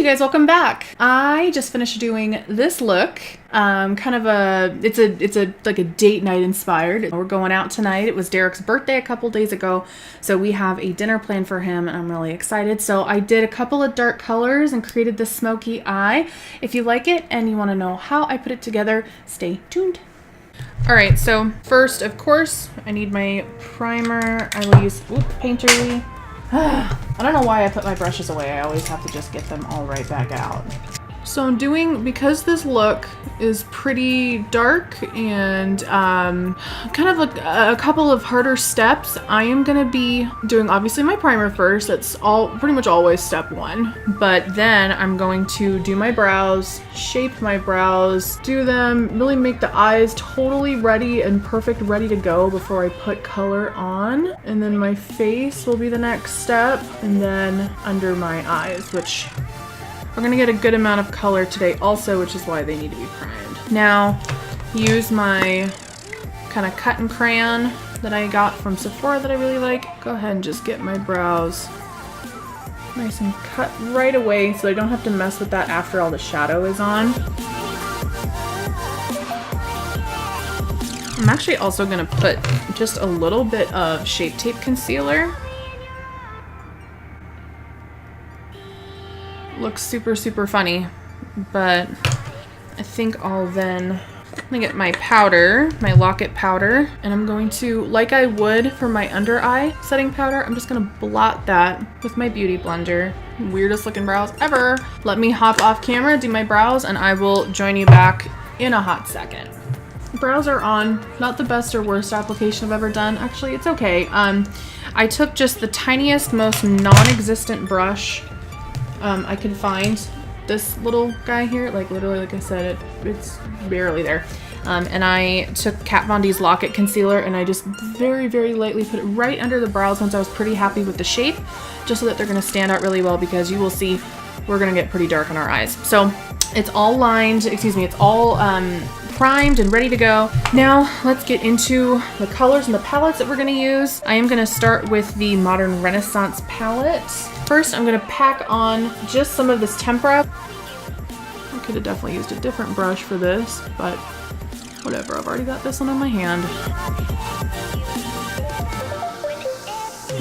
guys, welcome back. I just finished doing this look. It's like a date night inspired. We're going out tonight. It was Derek's birthday a couple days ago, so we have a dinner planned for him and I'm really excited. So I did a couple of dark colors and created this smoky eye. If you like it and you want to know how I put it together, stay tuned. All right, so first, of course, I need my primer. I will use Painterly. I don't know why I put my brushes away. I always have to just get them all right back out. So I'm doing, because this look is pretty dark and kind of like a couple of harder steps, I am going to be doing obviously my primer first. That's pretty much always step one. But then I'm going to do my brows, shape my brows, do them, really make the eyes totally ready and perfect, ready to go before I put color on. And then my face will be the next step, and then under my eyes, which we're gonna get a good amount of color today also, which is why they need to be primed. Now, use my kind of cut and crayon that I got from Sephora that I really like. Go ahead and just get my brows nice and cut right away so I don't have to mess with that after all the shadow is on. I'm actually also gonna put just a little bit of Shape Tape concealer. Looks super, super funny, but I think I'm gonna get my powder, my Lock-It powder, and I'm going to, like I would for my under eye setting powder, I'm just gonna blot that with my beauty blender. Weirdest looking brows ever. Let me hop off camera, do my brows, and I will join you back in a hot second. Brows are on. Not the best or worst application I've ever done. Actually, it's okay. I took just the tiniest, most non-existent brush I could find. This little guy here, like literally, like I said, it's barely there. And I took Kat Von D's Lock-It concealer and I just very, very lightly put it right under the brows once I was pretty happy with the shape, just so that they're gonna stand out really well, because you will see we're gonna get pretty dark on our eyes. So it's all lined, it's all primed and ready to go. Now let's get into the colors and the palettes that we're gonna use. I am gonna start with the Modern Renaissance palette. First, I'm gonna pack on just some of this tempera. I could have definitely used a different brush for this, but whatever, I've already got this one in my hand.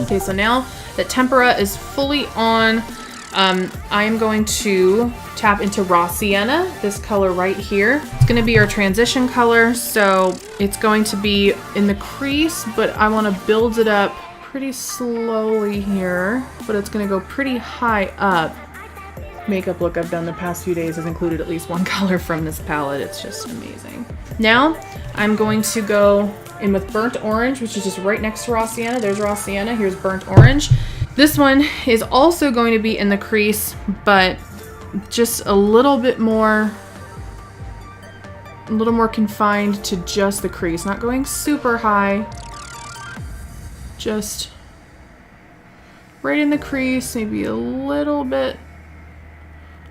Okay, so now that tempera is fully on, I am going to tap into Raw Sienna, this color right here. It's gonna be our transition color, so it's going to be in the crease, but I wanna build it up pretty slowly here, but it's gonna go pretty high up. Makeup look I've done the past few days has included at least one color from this palette. It's just amazing. Now, I'm going to go in with Burnt Orange, which is just right next to Raw Sienna. There's Raw Sienna, here's Burnt Orange. This one is also going to be in the crease, but just a little more confined to just the crease, not going super high, just right in the crease, maybe a little bit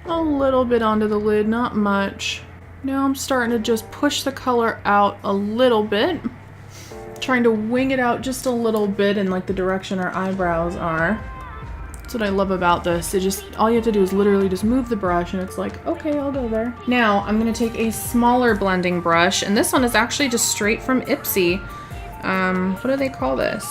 onto the lid, not much. Now I'm starting to just push the color out a little bit, trying to wing it out just a little bit in like the direction our eyebrows are. That's what I love about this. All you have to do is literally just move the brush and it's like, okay, I'll go there. Now I'm gonna take a smaller blending brush, and this one is actually just straight from Ipsy. What do they call this?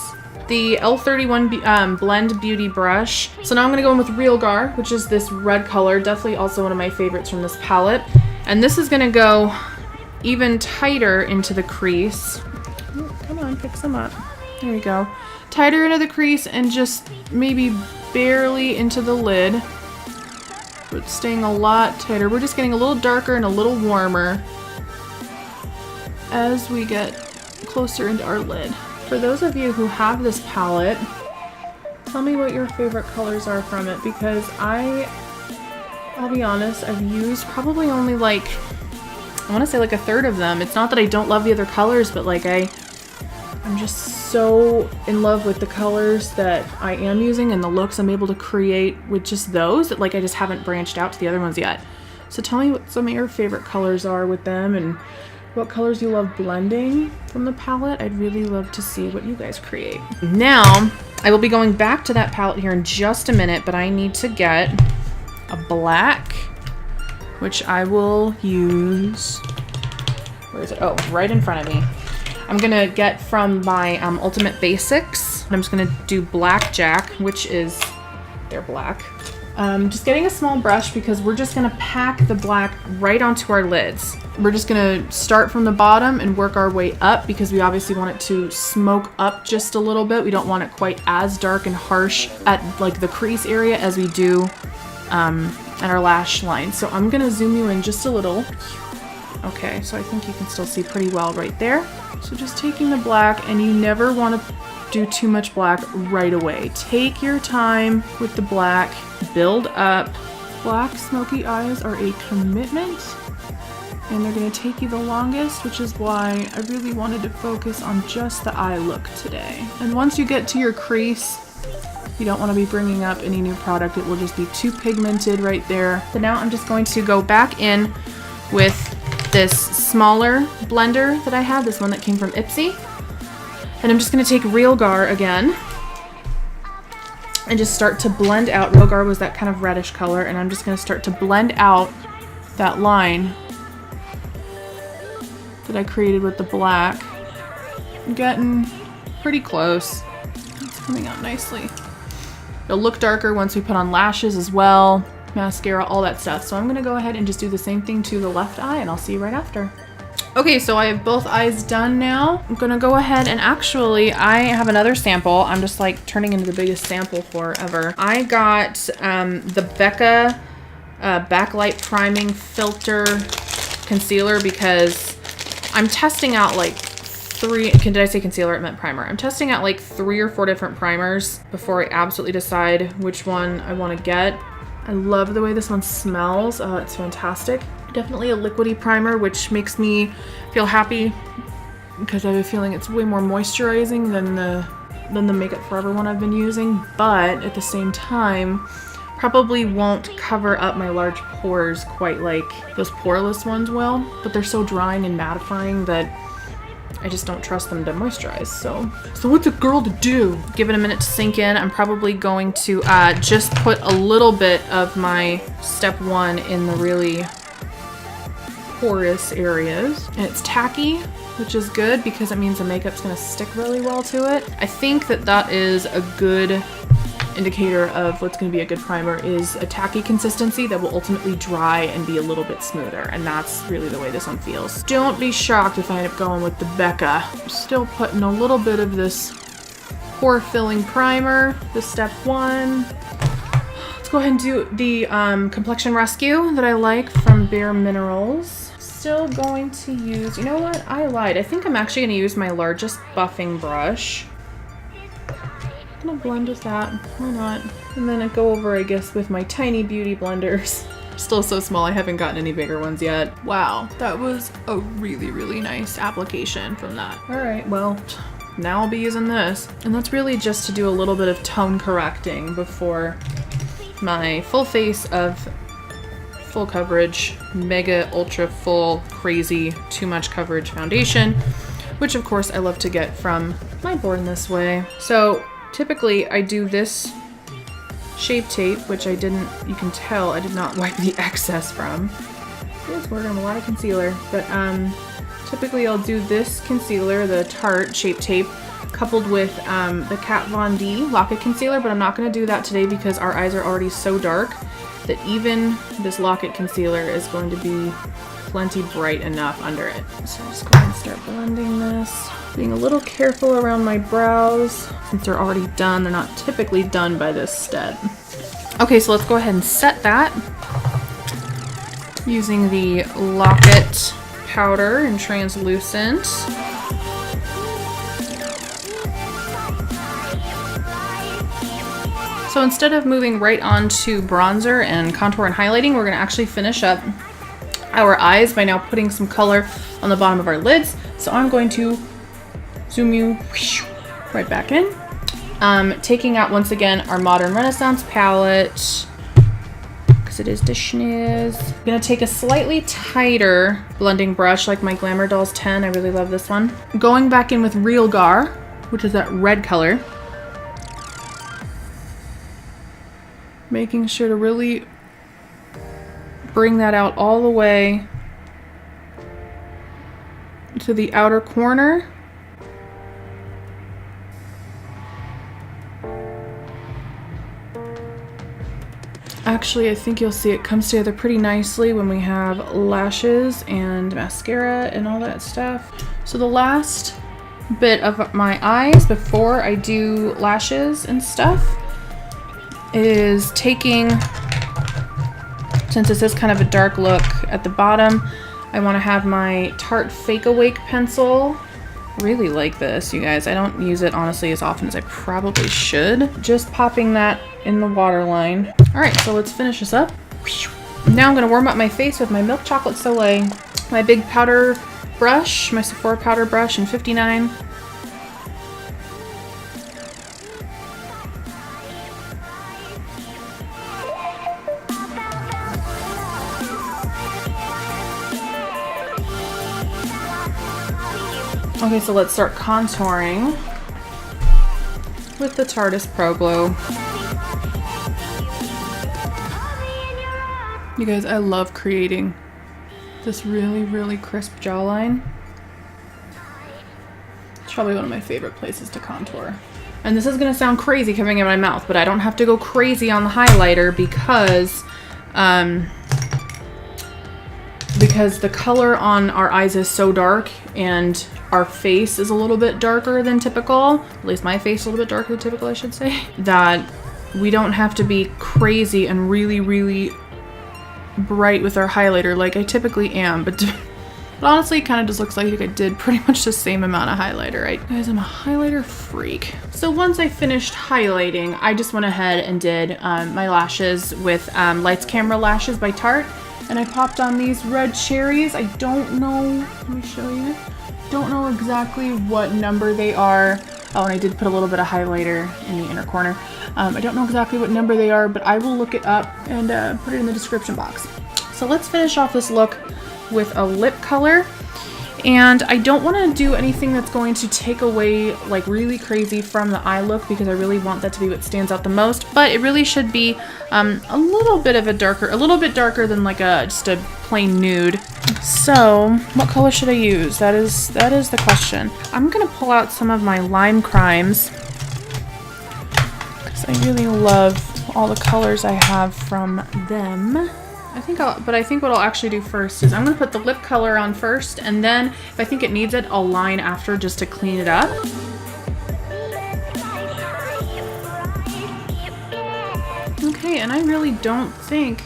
The L31 Blend Beauty Brush. So now I'm gonna go in with Real Gar, which is this red color, definitely also one of my favorites from this palette. And this is gonna go even tighter into the crease. Oh, come on, pick some up. There we go. Tighter into the crease and just maybe barely into the lid, but staying a lot tighter. We're just getting a little darker and a little warmer as we get closer into our lid. For those of you who have this palette, tell me what your favorite colors are from it, because I'll be honest, I've used probably only like, I want to say like a third of them. It's not that I don't love the other colors, but like I'm just so in love with the colors that I am using and the looks I'm able to create with just those, that like I just haven't branched out to the other ones yet. So tell me what some of your favorite colors are with them and what colors you love blending from the palette. I'd really love to see what you guys create. Now, I will be going back to that palette here in just a minute, but I need to get a black, which I will use. Where is it? Oh, right in front of me. I'm gonna get from my Ultimate Basics. I'm just gonna do Blackjack, which is, they're black. Just getting a small brush because we're just gonna pack the black right onto our lids. We're just gonna start from the bottom and work our way up because we obviously want it to smoke up just a little bit. We don't want it quite as dark and harsh at like the crease area as we do at our lash line. So I'm gonna zoom you in just a little. Okay, so I think you can still see pretty well right there. So just taking the black, and you never want to do too much black right away. Take your time with the black, build up. Black smoky eyes are a commitment, and they're gonna take you the longest, which is why I really wanted to focus on just the eye look today. And once you get to your crease, you don't want to be bringing up any new product. It will just be too pigmented right there. So now I'm just going to go back in with this smaller blender that I have, this one that came from Ipsy. And I'm just gonna take Real Gar again and just start to blend out. Real Gar was that kind of reddish color, and I'm just gonna start to blend out that line that I created with the black. I'm getting pretty close. It's coming out nicely. It'll look darker once we put on lashes as well. Mascara, all that stuff. So I'm gonna go ahead and just do the same thing to the left eye, and I'll see you right after. Okay, so I have both eyes done now. I'm gonna go ahead and actually, I have another sample. I'm just like turning into the biggest sample for ever. I got the Becca Backlight Priming Filter Concealer because I'm testing out like did I say concealer? It meant primer. I'm testing out like 3 or 4 different primers before I absolutely decide which one I wanna get. I love the way this one smells. Oh, it's fantastic. Definitely a liquidy primer, which makes me feel happy because I have a feeling it's way more moisturizing than the Makeup Forever one I've been using, but at the same time, probably won't cover up my large pores quite like those poreless ones will, but they're so drying and mattifying that I just don't trust them to moisturize. So what's a girl to do? Give it a minute to sink in. I'm probably going to just put a little bit of my step 1 in the really porous areas. And it's tacky, which is good because it means the makeup's gonna stick really well to it. I think that that is a good indicator of what's going to be a good primer is a tacky consistency that will ultimately dry and be a little bit smoother, and that's really the way this one feels. Don't be shocked if I end up going with the Becca. I'm still putting a little bit of this pore filling primer, the step 1. Let's go ahead and do the Complexion Rescue that I like from Bare Minerals. Still going to use, you know what, I lied. I think I'm actually going to use my largest buffing brush. I'm gonna blend with that, why not? And then I go over, I guess, with my tiny beauty blenders. Still so small, I haven't gotten any bigger ones yet. Wow, that was a really, really nice application from that. All right, well, now I'll be using this. And that's really just to do a little bit of tone correcting before my full face of full coverage, mega ultra full, crazy, too much coverage foundation, which of course I love to get from my Born This Way. So typically I do this Shape Tape, which I didn't, you can tell I did not wipe the excess from. It's weird, I'm a lot of concealer, but typically I'll do this concealer, the Tarte Shape Tape, coupled with the Kat Von D Lock-It Concealer, but I'm not going to do that today because our eyes are already so dark that even this Lock-It Concealer is going to be plenty bright enough under it. So I'm just going to start blending this. Being a little careful around my brows. Since they're already done, they're not typically done by this step. Okay, so let's go ahead and set that. Using the Lock-It powder in translucent. So instead of moving right on to bronzer and contour and highlighting, we're going to actually finish up our eyes by now putting some color on the bottom of our lids. So I'm going to zoom you right back in. Taking out once again our Modern Renaissance palette, because it is the schniz. I'm going to take a slightly tighter blending brush like my Glamour Dolls 10. I really love this one. Going back in with Real Gar, which is that red color. Making sure to really bring that out all the way to the outer corner. Actually, I think you'll see it comes together pretty nicely when we have lashes and mascara and all that stuff. So the last bit of my eyes before I do lashes and stuff is taking, since this is kind of a dark look at the bottom, I want to have my Tarte Fake Awake pencil. Really like this, you guys. I don't use it honestly as often as I probably should. Just popping that in the waterline. All right, so let's finish this up. Now I'm gonna warm up my face with my Milk Chocolate Soleil, my big powder brush, my Sephora powder brush in 59. Okay, so let's start contouring with the Tarteist Pro Glow. You guys, I love creating this really, really crisp jawline. It's probably one of my favorite places to contour. And this is gonna sound crazy coming in my mouth, but I don't have to go crazy on the highlighter because the color on our eyes is so dark and our face is a little bit darker than typical, at least my face is a little bit darker than typical, I should say, that we don't have to be crazy and really, really bright with our highlighter like I typically am, but honestly it kind of just looks like I did pretty much the same amount of highlighter, right? Guys, I'm a highlighter freak. So once I finished highlighting, I just went ahead and did my lashes with Lights Camera Lashes by Tarte, and I popped on these red cherries. I don't know, let me show you. Don't know exactly what number they are. Oh, and I did put a little bit of highlighter in the inner corner. I don't know exactly what number they are, but I will look it up and put it in the description box. So let's finish off this look with a lip color. And I don't want to do anything that's going to take away like really crazy from the eye look because I really want that to be what stands out the most, but it really should be a little bit darker than like just a plain nude. So what color should I use? That is the question. I'm gonna pull out some of my Lime Crimes because I really love all the colors I have from them. I think what I'll actually do first is I'm gonna put the lip color on first, and then if I think it needs it, I'll line after just to clean it up. Okay, and I really don't think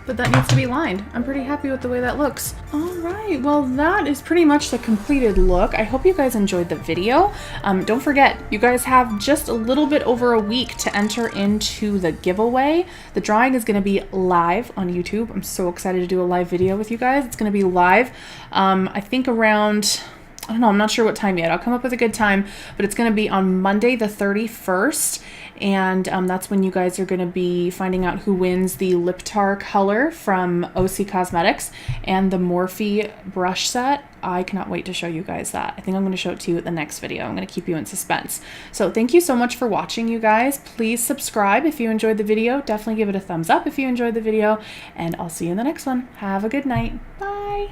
that needs to be lined. I'm pretty happy with the way that looks. All right, well that is pretty much the completed look. I hope you guys enjoyed the video. Don't forget, you guys have just a little bit over a week to enter into the giveaway. The drawing is gonna be live on YouTube. I'm so excited to do a live video with you guys. It's gonna be live, I think around, I don't know, I'm not sure what time yet. I'll come up with a good time, but it's gonna be on Monday the 31st. And that's when you guys are going to be finding out who wins the Lip Tar color from OC Cosmetics and the Morphe brush set. I cannot wait to show you guys that. I think I'm going to show it to you at the next video. I'm going to keep you in suspense. So thank you so much for watching, you guys. Please subscribe if you enjoyed the video. Definitely give it a thumbs up if you enjoyed the video. And I'll see you in the next one. Have a good night. Bye.